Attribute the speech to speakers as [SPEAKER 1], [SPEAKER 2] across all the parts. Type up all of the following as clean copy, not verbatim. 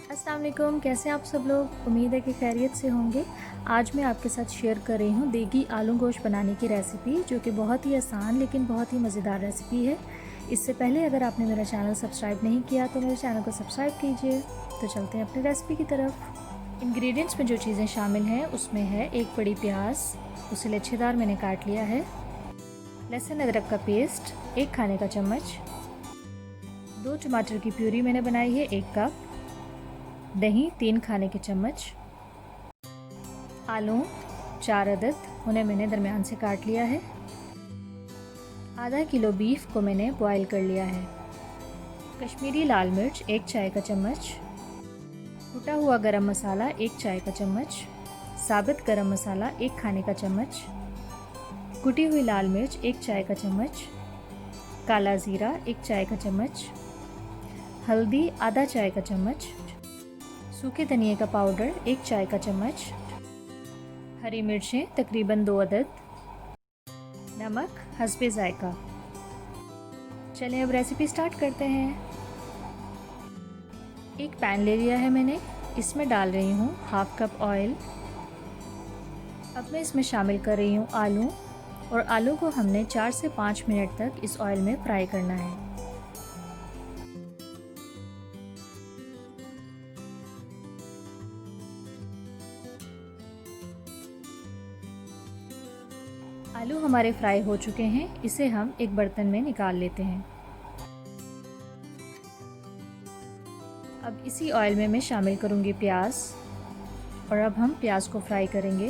[SPEAKER 1] अस्सलाम वालेकुम, कैसे हैं आप सब लोग। उम्मीद है कि खैरियत से होंगे। आज मैं आपके साथ शेयर कर रही हूँ देगी आलू गोश्त बनाने की रेसिपी, जो कि बहुत ही आसान लेकिन बहुत ही मज़ेदार रेसिपी है। इससे पहले अगर आपने मेरा चैनल सब्सक्राइब नहीं किया तो मेरे चैनल को सब्सक्राइब कीजिए। तो चलते हैं अपनी रेसिपी की तरफ। इंग्रेडिएंट्स में जो चीज़ें शामिल हैं उसमें है एक बड़ी प्याज, उसे लच्छेदार मैंने काट लिया है। लहसुन अदरक का पेस्ट 1 खाने का चम्मच। 2 टमाटर की प्यूरी मैंने बनाई है 1 कप। दही 3 खाने के चम्मच। आलू 4 अदद, उन्हें मैंने दरमियान से काट लिया है। आधा किलो बीफ को मैंने बॉईल कर लिया है। कश्मीरी लाल मिर्च 1 चाय का चम्मच। कुटा हुआ गरम मसाला 1 चाय का चम्मच। साबुत गरम मसाला 1 खाने का चम्मच। कुटी हुई लाल मिर्च 1 चाय का चम्मच। काला ज़ीरा 1 चाय का चम्मच। हल्दी आधा चाय का चम्मच। सूखे धनिए का पाउडर 1 चाय का चम्मच। हरी मिर्चें तकरीबन 2 अदद। नमक हस्बे जायका। चलें अब रेसिपी स्टार्ट करते हैं। एक पैन ले लिया है मैंने, इसमें डाल रही हूँ हाफ कप ऑयल। अब मैं इसमें शामिल कर रही हूँ आलू, और आलू को हमने 4 से 5 मिनट तक इस ऑयल में फ्राई करना है। आलू हमारे फ्राई हो चुके हैं, इसे हम एक बर्तन में निकाल लेते हैं। अब इसी ऑयल में मैं शामिल करूंगी प्याज, और अब हम प्याज को फ्राई करेंगे।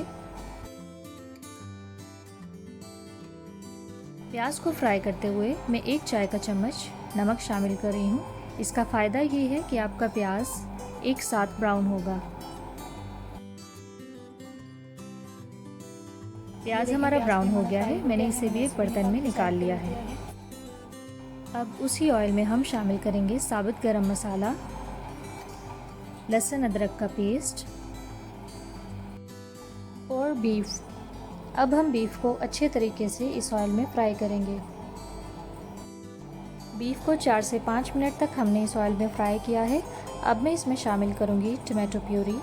[SPEAKER 1] प्याज को फ्राई करते हुए मैं 1 चाय का चम्मच नमक शामिल कर रही हूँ। इसका फ़ायदा ये है कि आपका प्याज एक साथ ब्राउन होगा। प्याज हमारा ब्राउन हो गया है, मैंने इसे भी एक बर्तन में निकाल लिया है। अब उसी ऑयल में हम शामिल करेंगे साबुत गरम मसाला, लहसुन अदरक का पेस्ट और बीफ। अब हम बीफ को अच्छे तरीके से इस ऑयल में फ्राई करेंगे। बीफ को 4 से 5 मिनट तक हमने इस ऑयल में फ्राई किया है। अब मैं इसमें शामिल करूंगी टमाटो प्यूरी।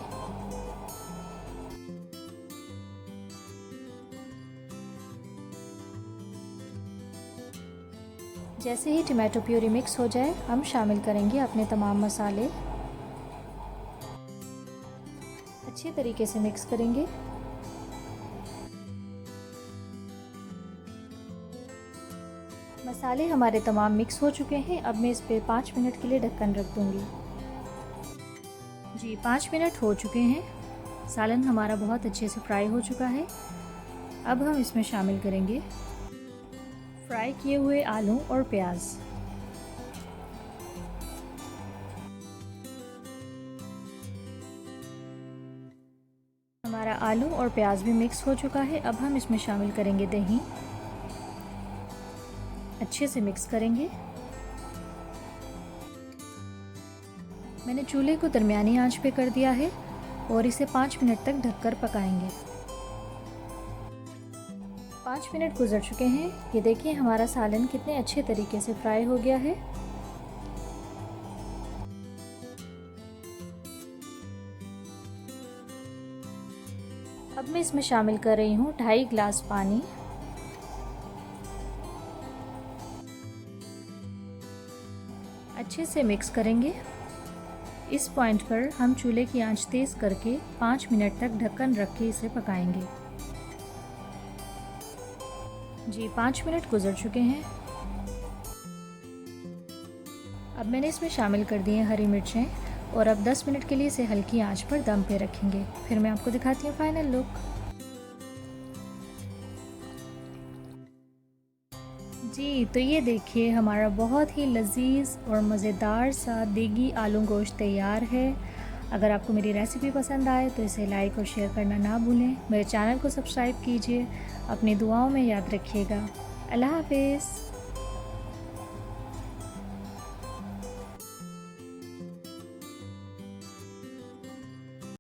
[SPEAKER 1] जैसे ही टमाटो प्यूरी मिक्स हो जाए, हम शामिल करेंगे अपने तमाम मसाले। अच्छे तरीके से मिक्स करेंगे। मसाले हमारे तमाम मिक्स हो चुके हैं। अब मैं इस पे 5 मिनट के लिए ढक्कन रख दूंगी। जी 5 मिनट हो चुके हैं। सालन हमारा बहुत अच्छे से फ्राई हो चुका है। अब हम इसमें शामिल करेंगे फ्राई किए हुए आलू और प्याज। हमारा आलू और प्याज भी मिक्स हो चुका है। अब हम इसमें शामिल करेंगे दही। अच्छे से मिक्स करेंगे। मैंने चूल्हे को दरमियानी आंच पे कर दिया है और इसे 5 मिनट तक ढककर पकाएंगे। 5 मिनट गुजर चुके हैं। ये देखिए हमारा सालन कितने अच्छे तरीके से फ्राई हो गया है। अब मैं इसमें शामिल कर रही हूँ 2.5 गिलास पानी। अच्छे से मिक्स करेंगे। इस पॉइंट पर हम चूल्हे की आंच तेज़ करके 5 मिनट तक ढक्कन रख के इसे पकाएंगे। जी 5 मिनट गुजर चुके हैं। अब मैंने इसमें शामिल कर दी हैं हरी मिर्चें, और अब 10 मिनट के लिए इसे हल्की आंच पर दम पे रखेंगे। फिर मैं आपको दिखाती हूँ फाइनल लुक। जी तो ये देखिए हमारा बहुत ही लजीज और मज़ेदार सा देगी आलू गोश्त तैयार है। अगर आपको मेरी रेसिपी पसंद आए तो इसे लाइक और शेयर करना ना भूलें। मेरे चैनल को सब्सक्राइब कीजिए। अपनी दुआओं में याद रखिएगा। अल्लाह हाफिज़।